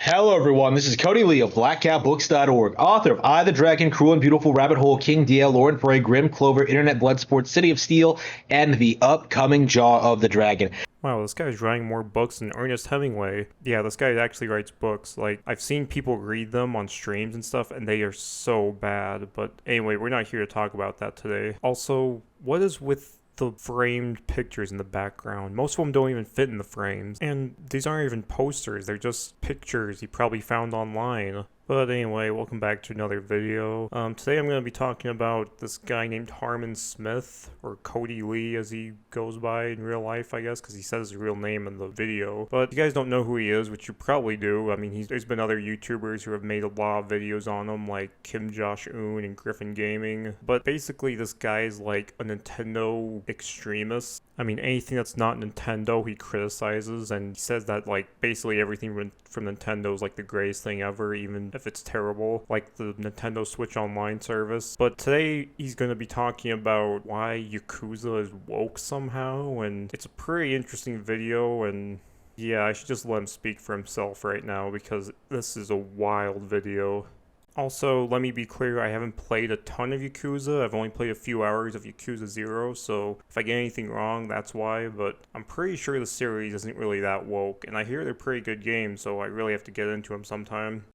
Hello, everyone. This is Cody Lee of BlackCatBooks.org, author of I, the Dragon, Cruel and Beautiful Rabbit Hole, King Dale, Lauren Prey, Grim Clover, Internet Bloodsport, City of Steel, and the upcoming Jaw of the Dragon. Wow, this guy's writing more books than Ernest Hemingway. Yeah, this guy actually writes books. Like, I've seen people read them on streams and stuff, and they are so bad. But anyway, we're not here to talk about that today. Also, what is with the framed pictures in the background? Most of them don't even fit in the frames. And these aren't even posters, they're just pictures he probably found online. But anyway, welcome back to another video. Today I'm going to be talking about this guy named Harman Smith, or Cody Lee as he goes by in real life, I guess, because he says his real name in the video. But if you guys don't know who he is, which you probably do, I mean, there's been other YouTubers who have made a lot of videos on him, like Kim Josh Un and Griffin Gaming. But basically, this guy is like a Nintendo extremist. I mean, anything that's not Nintendo, he criticizes, and he says that, like, basically everything from Nintendo is, like, the greatest thing ever, even if it's terrible, like the Nintendo Switch Online service. But today, he's going to be talking about why Yakuza is woke somehow, and it's a pretty interesting video, and yeah, I should just let him speak for himself right now, because this is a wild video. Also, let me be clear, I haven't played a ton of Yakuza. I've only played a few hours of Yakuza 0, so if I get anything wrong, that's why, but I'm pretty sure the series isn't really that woke, and I hear they're pretty good games, so I really have to get into them sometime.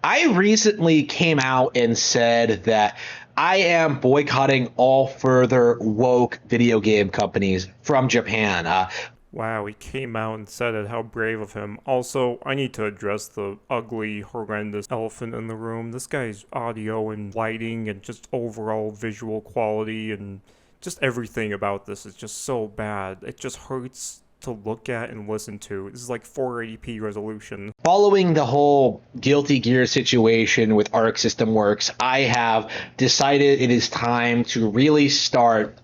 I recently came out and said that I am boycotting all further woke video game companies from Japan. Wow, he came out and said it. How brave of him. Also, I need to address the ugly, horrendous elephant in the room. This guy's audio and lighting and just overall visual quality and just everything about this is just so bad. It just hurts to look at and listen to. This is like 480p resolution. Following the whole Guilty Gear situation with Arc System Works, I have decided it is time to really start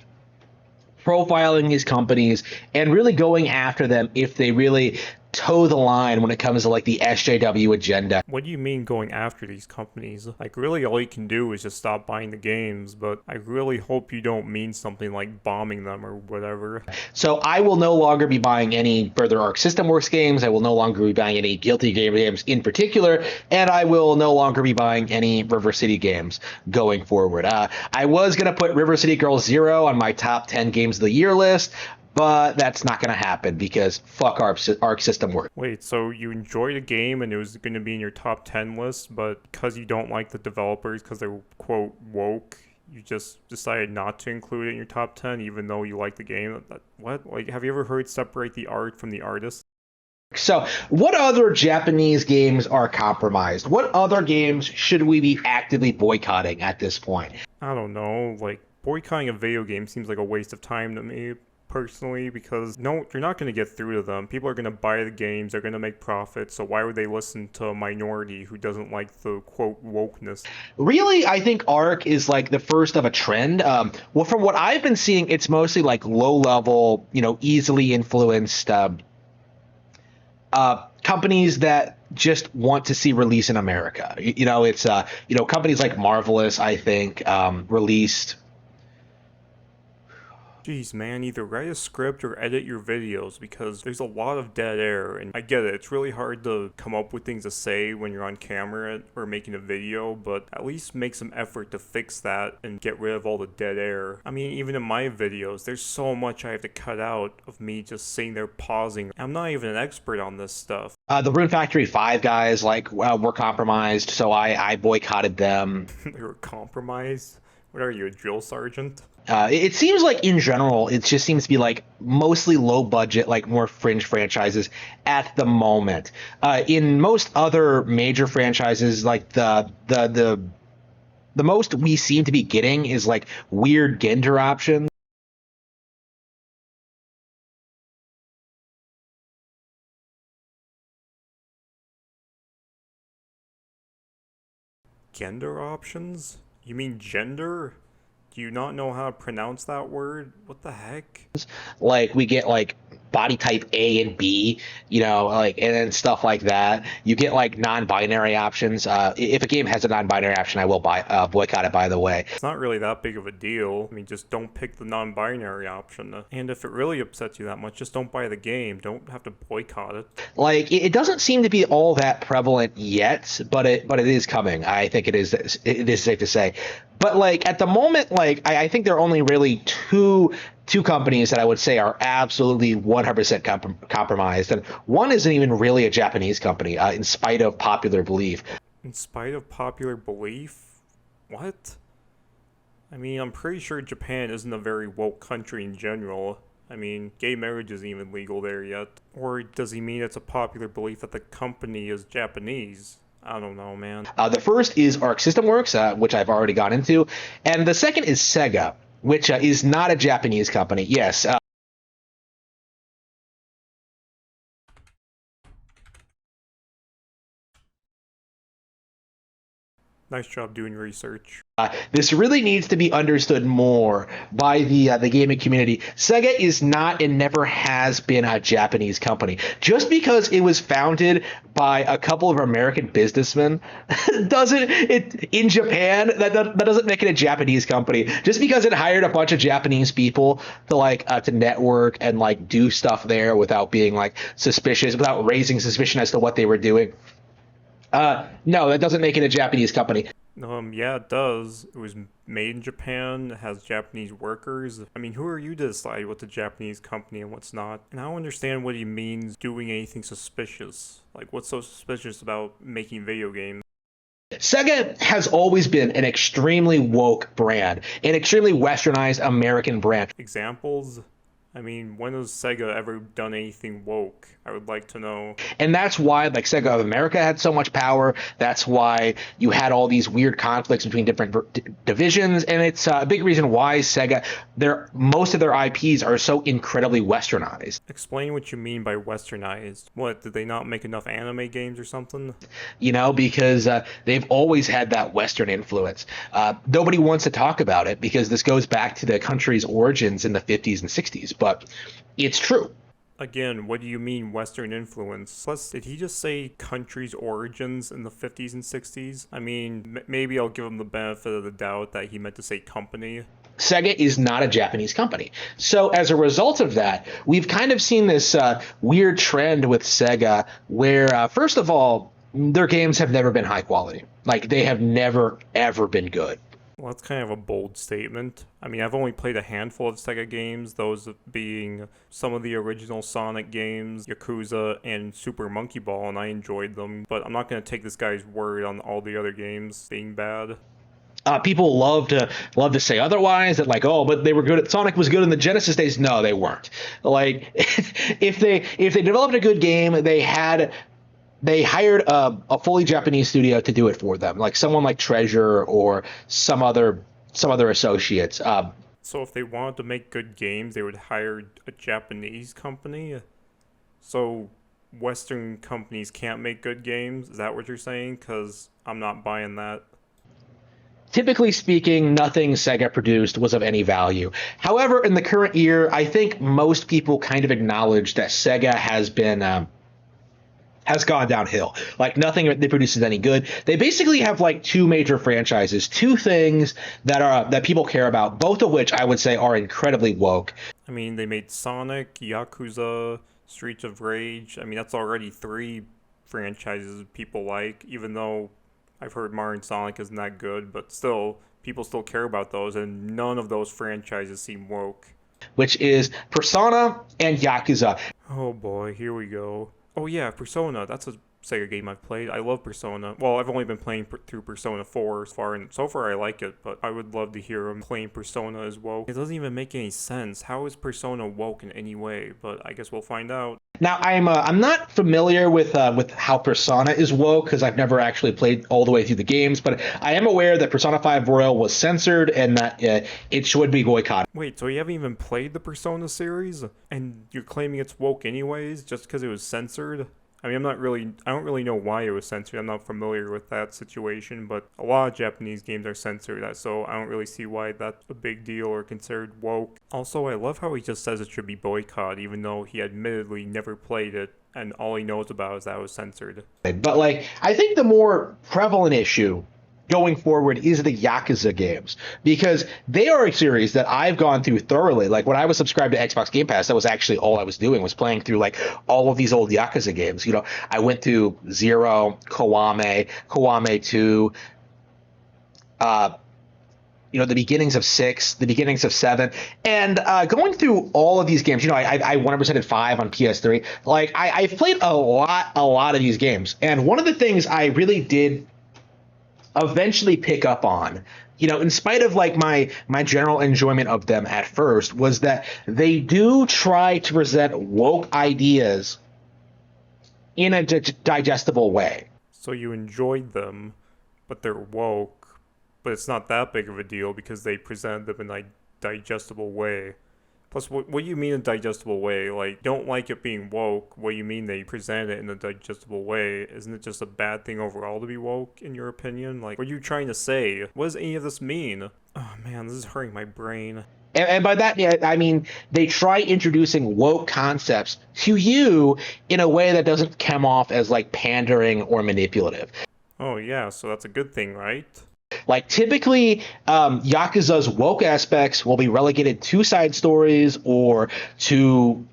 profiling these companies and really going after them if they really toe the line when it comes to like the SJW agenda. What do you mean going after these companies? Like, really all you can do is just stop buying the games, but I really hope you don't mean something like bombing them or whatever. So I will no longer be buying any further Arc System Works games. I will no longer be buying any Guilty Gear games in particular, and I will no longer be buying any River City games going forward. I was going to put River City Girls 0 on my top 10 games of the year list, but that's not going to happen because fuck Arc System Works. Wait, so you enjoyed a game and it was going to be in your top 10 list, but because you don't like the developers because they're, quote, woke, you just decided not to include it in your top 10 even though you like the game? What? Like, have you ever heard separate the art from the artist? So, what other Japanese games are compromised? What other games should we be actively boycotting at this point? I don't know, like, boycotting a video game seems like a waste of time to me, personally, because no, you're not going to get through to them. People are going to buy the games, they're going to make profits, so why would they listen to a minority who doesn't like the, quote, wokeness? Really, I think Arc is like the first of a trend. Well, from what I've been seeing, it's mostly like low-level, easily influenced companies that just want to see release in America. It's companies like Marvelous, I think, released. Jeez, man, either write a script or edit your videos because there's a lot of dead air, and I get it, it's really hard to come up with things to say when you're on camera or making a video, but at least make some effort to fix that and get rid of all the dead air. I mean, even in my videos, there's so much I have to cut out of me just sitting there pausing. I'm not even an expert on this stuff. The Rune Factory 5 guys were compromised, so I boycotted them. They were compromised? What are you, a drill sergeant? It seems like in general, it just seems to be like mostly low budget, like more fringe franchises at the moment. In most other major franchises, like the most we seem to be getting is like weird gender options. Gender options? You mean gender? Do you not know how to pronounce that word? What the heck? Like we get like body type A and B, like, and then stuff like that. You get like non-binary options. If a game has a non-binary option, I will boycott it, by the way. It's not really that big of a deal. I mean, just don't pick the non-binary option. And if it really upsets you that much, just don't buy the game. Don't have to boycott it. Like, it doesn't seem to be all that prevalent yet, but it is coming. I think it is safe to say. But like at the moment, like I think there are only really two companies that I would say are absolutely 100% compromised, and one isn't even really a Japanese company, in spite of popular belief. In spite of popular belief? What? I mean, I'm pretty sure Japan isn't a very woke country in general. I mean, gay marriage isn't even legal there yet. Or does he mean it's a popular belief that the company is Japanese? I don't know, man. The first is Arc System Works, which I've already gone into, and the second is Sega, which is not a Japanese company. Yes. Nice job doing research. This really needs to be understood more by the gaming community. Sega is not and never has been a Japanese company. Just because it was founded by a couple of American businessmen in Japan, that doesn't make it a Japanese company. Just because it hired a bunch of Japanese people to network and like do stuff there without being like suspicious, without raising suspicion as to what they were doing. No, that doesn't make it a Japanese company. Yeah, it does. It was made in Japan, it has Japanese workers. I mean, who are you to decide what's a Japanese company and what's not? And I don't understand what he means doing anything suspicious. Like, what's so suspicious about making video games? Sega has always been an extremely woke brand, an extremely westernized American brand. Examples? I mean, when has Sega ever done anything woke? I would like to know. And that's why, like, Sega of America had so much power. That's why you had all these weird conflicts between different divisions. And it's a big reason why Sega, most of their IPs are so incredibly westernized. Explain what you mean by westernized. What, did they not make enough anime games or something? Because they've always had that Western influence. Nobody wants to talk about it because this goes back to the country's origins in the 50s and 60s. But it's true. Again, what do you mean Western influence? Plus, did he just say country's origins in the 50s and 60s? I mean, maybe I'll give him the benefit of the doubt that he meant to say company. Sega is not a Japanese company. So as a result of that, we've kind of seen this weird trend with Sega where, first of all, their games have never been high quality. Like, they have never, ever been good. Well, that's kind of a bold statement. I mean, I've only played a handful of Sega games, those being some of the original Sonic games, Yakuza, and Super Monkey Ball, and I enjoyed them. But I'm not going to take this guy's word on all the other games being bad. People love to say otherwise, that like, oh, but they were good. Sonic was good in the Genesis days. No, they weren't. Like, if they developed a good game, they hired a fully Japanese studio to do it for them, like someone like Treasure or some other associates. So if they wanted to make good games, they would hire a Japanese company? So Western companies can't make good games? Is that what you're saying? Because I'm not buying that. Typically speaking, nothing Sega produced was of any value. However, in the current year, I think most people kind of acknowledge that Sega has gone downhill. Like, nothing they produce is any good. They basically have like two major franchises, two things that people care about, both of which I would say are incredibly woke. I mean, they made Sonic, Yakuza, Streets of Rage. I mean, that's already three franchises people like, even though I've heard Mario and Sonic isn't that good, but still, people still care about those, and none of those franchises seem woke. Which is Persona and Yakuza. Oh boy, here we go. Oh yeah, Persona. That's a Sega game I've played. I love Persona. Well, I've only been playing through Persona 4 and so far I like it, but I would love to hear him playing Persona as woke. It doesn't even make any sense. How is Persona woke in any way? But I guess we'll find out. Now, I'm not familiar with how Persona is woke because I've never actually played all the way through the games, but I am aware that Persona 5 Royal was censored and that it should be boycotted. Wait, so you haven't even played the Persona series? And you're claiming it's woke anyways, just because it was censored? I mean, I don't really know why it was censored. I'm not familiar with that situation, but a lot of Japanese games are censored, so I don't really see why that's a big deal or considered woke. Also, I love how he just says it should be boycotted, even though he admittedly never played it, and all he knows about is that it was censored. But like, I think the more prevalent issue going forward is the Yakuza games, because they are a series that I've gone through thoroughly. Like when I was subscribed to Xbox Game Pass, that was actually all I was doing, was playing through like all of these old Yakuza games. You know, I went through Zero, Kiwame 2, you know, the beginnings of 6, the beginnings of 7, and going through all of these games. You know, I 100%ed 5 on PS3. Like I've played a lot of these games, and one of the things I really did eventually pick up on, you know, in spite of like my general enjoyment of them at first, was that they do try to present woke ideas in a digestible way. So you enjoyed them, but they're woke, but it's not that big of a deal because they present them in a digestible way. Plus, what do you mean a digestible way? Like, don't like it being woke. What do you mean they present it in a digestible way? Isn't it just a bad thing overall to be woke, in your opinion? Like, what are you trying to say? What does any of this mean? Oh man, this is hurting my brain. And by that, yeah, I mean, they try introducing woke concepts to you in a way that doesn't come off as like pandering or manipulative. Oh yeah, so that's a good thing, right? Like typically, Yakuza's woke aspects will be relegated to side stories or to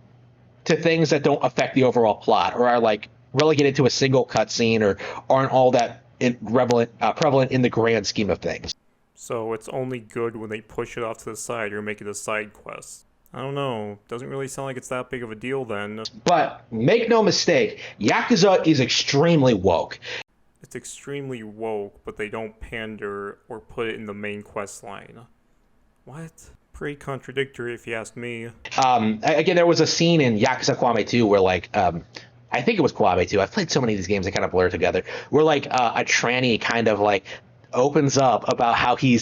things that don't affect the overall plot, or are like relegated to a single cutscene, or aren't all that prevalent in the grand scheme of things. So it's only good when they push it off to the side or make it a side quest. I don't know. Doesn't really sound like it's that big of a deal then. But make no mistake, Yakuza is extremely woke. It's extremely woke, but they don't pander or put it in the main quest line. What? Pretty contradictory if you ask me. Again, there was a scene in Yakuza Kiwame 2 where like I think it was Kiwame 2. I've played so many of these games that kind of blur together. Where like a tranny kind of like opens up about how he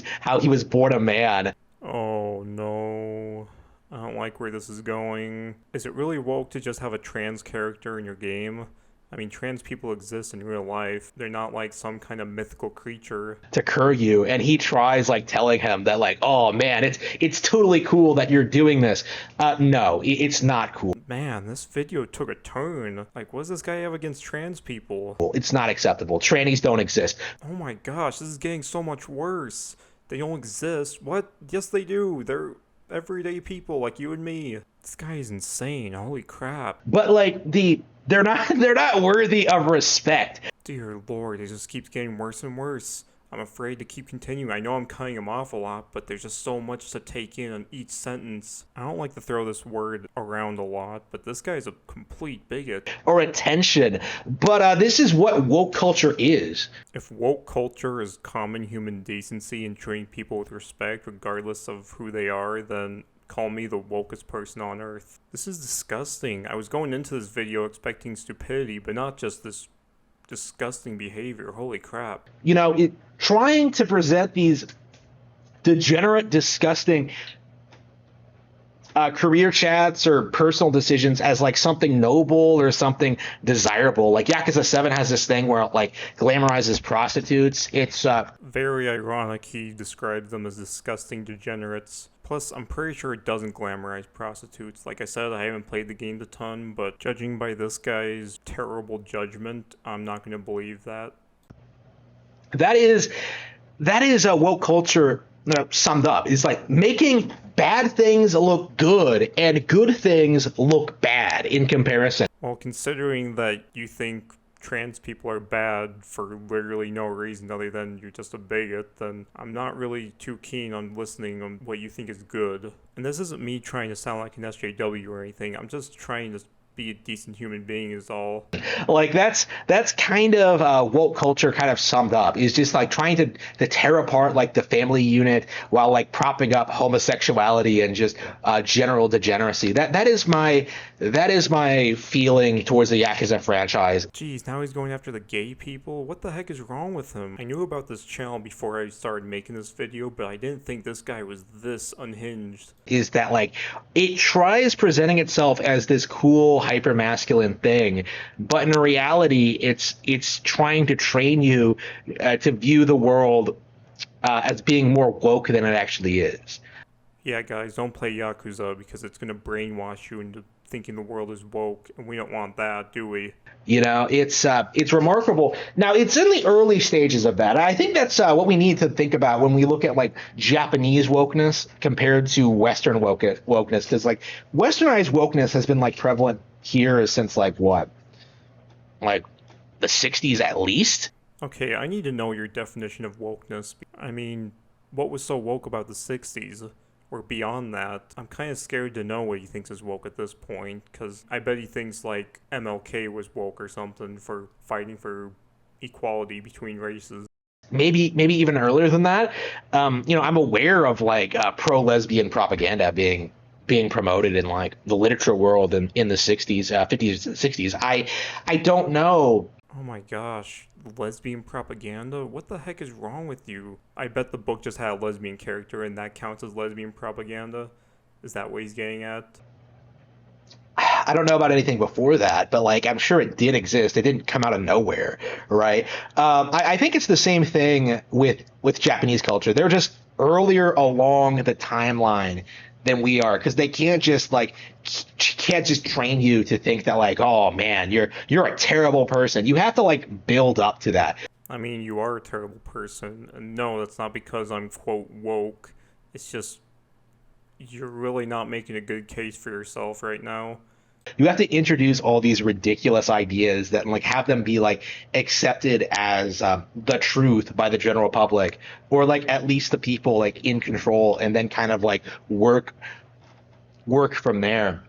was born a man. Oh no. I don't like where this is going. Is it really woke to just have a trans character in your game? I mean, trans people exist in real life. They're not like some kind of mythical creature. To Kuryu, and he tries like telling him that like, oh man, it's totally cool that you're doing this. No, it's not cool. Man, this video took a turn. Like, what does this guy have against trans people? It's not acceptable. Trannies don't exist. Oh my gosh, this is getting so much worse. They don't exist. What? Yes, they do. They're everyday people like you and me. This guy is insane. Holy crap. But like they're not worthy of respect. Dear Lord, it just keeps getting worse and worse. I'm afraid to keep continuing. I know I'm cutting him off a lot, but there's just so much to take in on each sentence. I don't like to throw this word around a lot, but this guy's a complete bigot. Or attention. But this is what woke culture is. If woke culture is common human decency and treating people with respect regardless of who they are, then call me the wokest person on earth. This is disgusting. I was going into this video expecting stupidity, but not just this disgusting behavior. Holy crap. You know, trying to present these degenerate, disgusting career chats or personal decisions as like something noble or something desirable. Like Yakuza 7 has this thing where it like glamorizes prostitutes. It's very ironic he described them as disgusting degenerates. Plus, I'm pretty sure it doesn't glamorize prostitutes. Like I said, I haven't played the game a ton, but judging by this guy's terrible judgment, I'm not going to believe that. That is a woke culture summed up. It's like making bad things look good and good things look bad in comparison. Well, considering that you think trans people are bad for literally no reason other than you're just a bigot, then I'm not really too keen on listening on what you think is good. And this isn't me trying to sound like an SJW or anything. I'm just trying to be a decent human being is all. Like that's kind of woke culture kind of summed up. Is just like trying to tear apart like the family unit while like propping up homosexuality and just general degeneracy. That is my That is my feeling towards the Yakuza franchise. Jeez, now he's going after the gay people? What the heck is wrong with him? I knew about this channel before I started making this video, but I didn't think this guy was this unhinged. Is that like it tries presenting itself as this cool hyper masculine thing, but in reality it's trying to train you to view the world as being more woke than it actually is. Yeah, guys, don't play Yakuza because it's gonna brainwash you into thinking the world is woke, and we don't want that, do we? It's remarkable. Now it's in the early stages of that. I think that's what we need to think about when we look at like Japanese wokeness compared to Western wokeness, because like Westernized wokeness has been like prevalent here since like what, like the '60s at least. Okay, I need to know your definition of wokeness. I mean, what was so woke about the 60s? Or beyond that, I'm kind of scared to know what he thinks is woke at this point, because I bet he thinks like MLK was woke or something for fighting for equality between races. Maybe even earlier than that. I'm aware of like pro-lesbian propaganda being promoted in like the literature world in the '60s, '50s, and '60s. I don't know. Oh my gosh, lesbian propaganda? What the heck is wrong with you? I bet the book just had a lesbian character and that counts as lesbian propaganda? Is that what he's getting at? I don't know about anything before that, but like I'm sure it did exist. It didn't come out of nowhere, right? I think it's the same thing with Japanese culture. They're just earlier along the timeline than we are, because they can't just train you to think that like, oh man, you're a terrible person. You have to like build up to that. I mean, you are a terrible person, and no, that's not because I'm quote woke. It's just you're really not making a good case for yourself right now. You have to introduce all these ridiculous ideas that like have them be like accepted as the truth by the general public, or like at least the people like in control, and then kind of like work from there.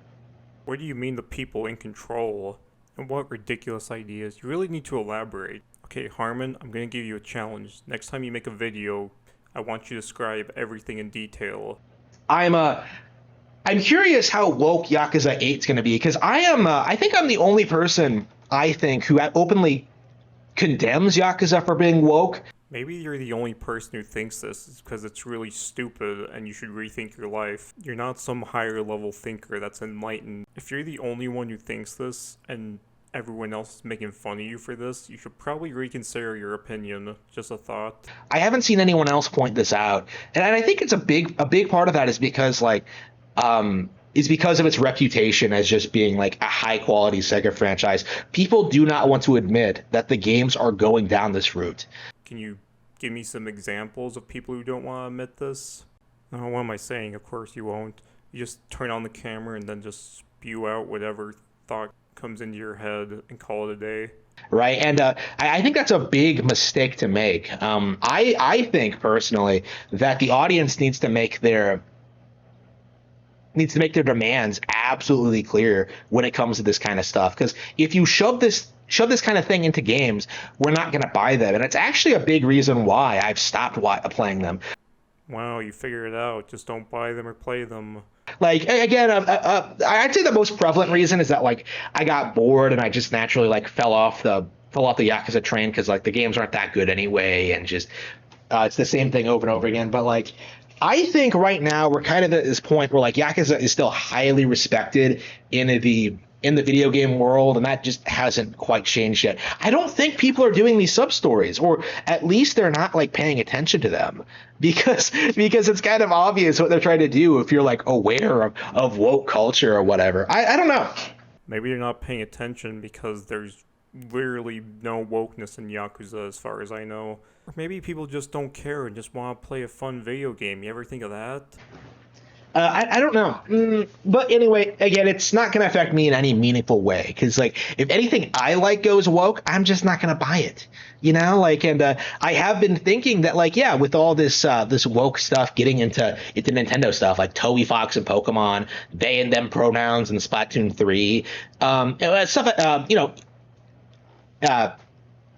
What do you mean the people in control? And what ridiculous ideas? You really need to elaborate. Okay, Harman, I'm gonna give you a challenge. Next time you make a video, I want you to describe everything in detail. I'm curious how woke Yakuza 8 is going to be, because I think I'm the only person who openly condemns Yakuza for being woke. Maybe you're the only person who thinks this because it's really stupid and you should rethink your life. You're not some higher level thinker that's enlightened. If you're the only one who thinks this and everyone else is making fun of you for this, you should probably reconsider your opinion. Just a thought. I haven't seen anyone else point this out, and I think it's a big part of that is because like is because of its reputation as just being like a high quality Sega franchise. People do not want to admit that the games are going down this route. Can you give me some examples of people who don't want to admit this? No, what am I saying? Of course you won't. You just turn on the camera and then just spew out whatever thought comes into your head and call it a day. Right, and I think that's a big mistake to make. I think personally that the audience needs to make their demands absolutely clear when it comes to this kind of stuff. Because if you shove this kind of thing into games, we're not going to buy them, and it's actually a big reason why I've stopped playing them. Wow, you figured it out. Just don't buy them or play them. Like again, I'd say the most prevalent reason is that like I got bored and I just naturally like fell off the Yakuza train, because like the games aren't that good anyway, and just it's the same thing over and over again. But like, I think right now we're kind of at this point where like Yakuza is still highly respected in the video game world, and that just hasn't quite changed yet. I don't think people are doing these sub stories, or at least they're not like paying attention to them, because it's kind of obvious what they're trying to do if you're like aware of woke culture or whatever. I don't know. Maybe you're not paying attention because there's literally no wokeness in Yakuza as far as I know. Or maybe people just don't care and just want to play a fun video game. You ever think of that? I don't know. But anyway, again, it's not going to affect me in any meaningful way, because like if anything I like goes woke, I'm just not going to buy it. You know, like, and I have been thinking that like, yeah, with all this woke stuff getting into Nintendo stuff like Toby Fox and Pokemon, they and them pronouns and Splatoon 3, stuff,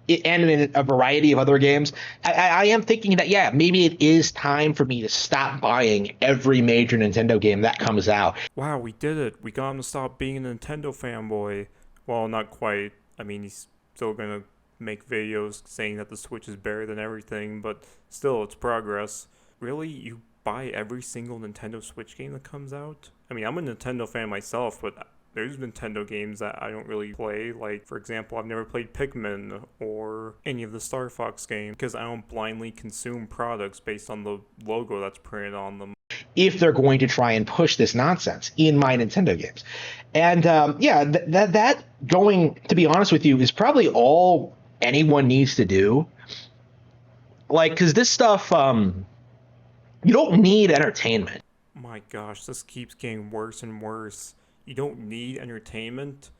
and in a variety of other games, I am thinking that, yeah, maybe it is time for me to stop buying every major Nintendo game that comes out. Wow, we did it. We got him to stop being a Nintendo fanboy. Well, not quite. I mean, he's still gonna make videos saying that the Switch is better than everything, but still, it's progress. Really? You buy every single Nintendo Switch game that comes out? I mean, I'm a Nintendo fan myself, but there's Nintendo games that I don't really play. Like, for example, I've never played Pikmin or any of the Star Fox games because I don't blindly consume products based on the logo that's printed on them. If they're going to try and push this nonsense in my Nintendo games. And yeah, that going, to be honest with you, is probably all anyone needs to do. Like, because this stuff, you don't need entertainment. My gosh, this keeps getting worse and worse. You don't need entertainment?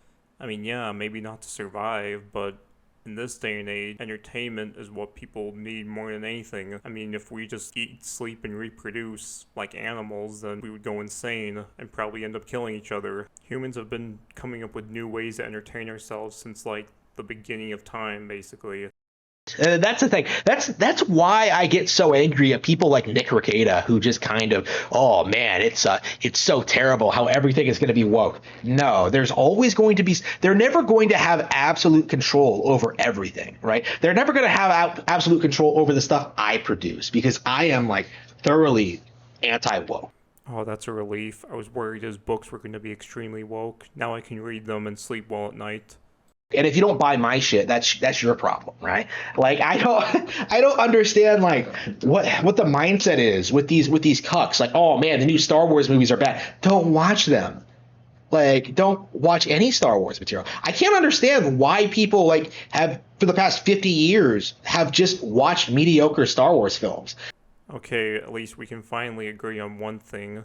I mean, yeah, maybe not to survive, but in this day and age, entertainment is what people need more than anything. I mean, if we just eat, sleep, and reproduce like animals, then we would go insane and probably end up killing each other. Humans have been coming up with new ways to entertain ourselves since like the beginning of time, basically. That's the thing. That's why I get so angry at people like Nick Rekieta, who just kind of, oh man, it's so terrible how everything is going to be woke. No, there's always going to be. They're never going to have absolute control over everything, right? They're never going to have absolute control over the stuff I produce because I am like thoroughly anti-woke. Oh, that's a relief. I was worried his books were going to be extremely woke. Now I can read them and sleep well at night. And if you don't buy my shit, that's your problem, right? Like I don't understand like what the mindset is with these cucks. Like, oh man, the new Star Wars movies are bad. Don't watch them. Like, don't watch any Star Wars material. I can't understand why people like have for the past 50 years have just watched mediocre Star Wars films. Okay, at least we can finally agree on one thing.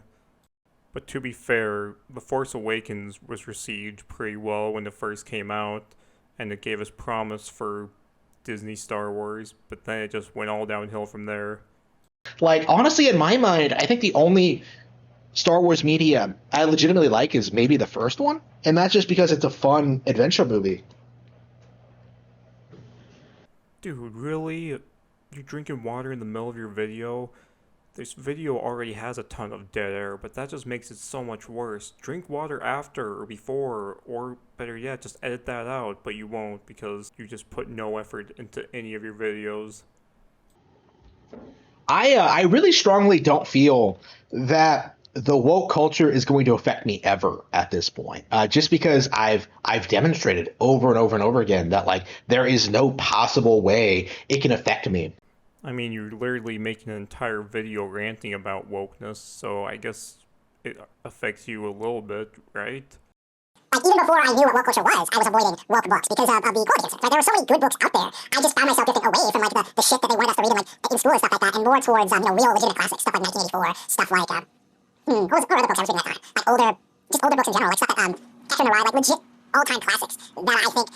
But to be fair, The Force Awakens was received pretty well when it first came out, and it gave us promise for Disney Star Wars, but then it just went all downhill from there. Like, honestly, in my mind, I think the only Star Wars media I legitimately like is maybe the first one, and that's just because it's a fun adventure movie. Dude, really? You're drinking water in the middle of your video? This video already has a ton of dead air, but that just makes it so much worse. Drink water after or before, or better yet, just edit that out, but you won't because you just put no effort into any of your videos. I really strongly don't feel that the woke culture is going to affect me ever at this point. Just because I've demonstrated over and over and over again that like there is no possible way it can affect me. I mean, you're literally making an entire video ranting about wokeness, so I guess it affects you a little bit, right? Like, even before I knew what woke culture was, I was avoiding woke books because of the quality concerns. Like, there were so many good books out there. I just found myself drifting away from, like, the shit that they wanted us to read in school and stuff like that, and more towards, real legitimate classics, stuff like 1984, stuff like, what were other books I was reading at that time? Like, older books in general, like stuff that, Catcher in the Rye, like, legit all-time classics that I think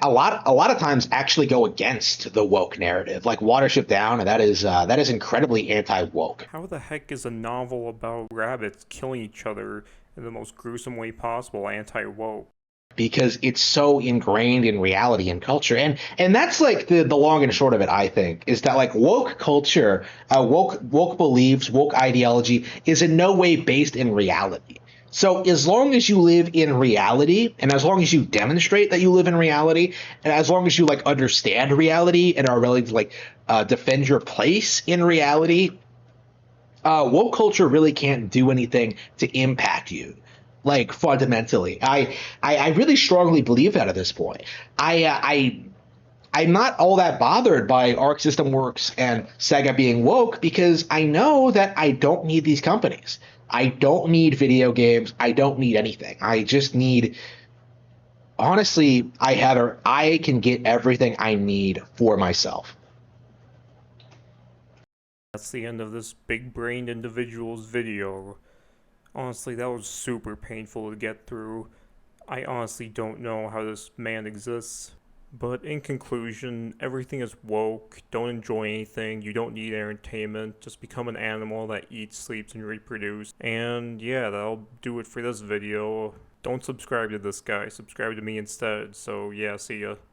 A lot of times actually go against the woke narrative, like Watership Down, and that is incredibly anti-woke. How the heck is a novel about rabbits killing each other in the most gruesome way possible anti-woke? Because it's so ingrained in reality and culture, and that's like the long and short of it. I think is that like woke culture, woke beliefs, woke ideology is in no way based in reality. So as long as you live in reality, and as long as you demonstrate that you live in reality, and as long as you like understand reality and are willing to like defend your place in reality, woke culture really can't do anything to impact you, like fundamentally. I really strongly believe that at this point. I'm not all that bothered by Arc System Works and Sega being woke because I know that I don't need these companies. I don't need video games. I don't need anything. I just need, honestly, I can get everything I need for myself. That's the end of this big-brained individual's video. Honestly, that was super painful to get through. I honestly don't know how this man exists. But in conclusion, everything is woke, don't enjoy anything, you don't need entertainment, just become an animal that eats, sleeps, and reproduces. And yeah, that'll do it for this video. Don't subscribe to this guy, subscribe to me instead. So yeah, see ya.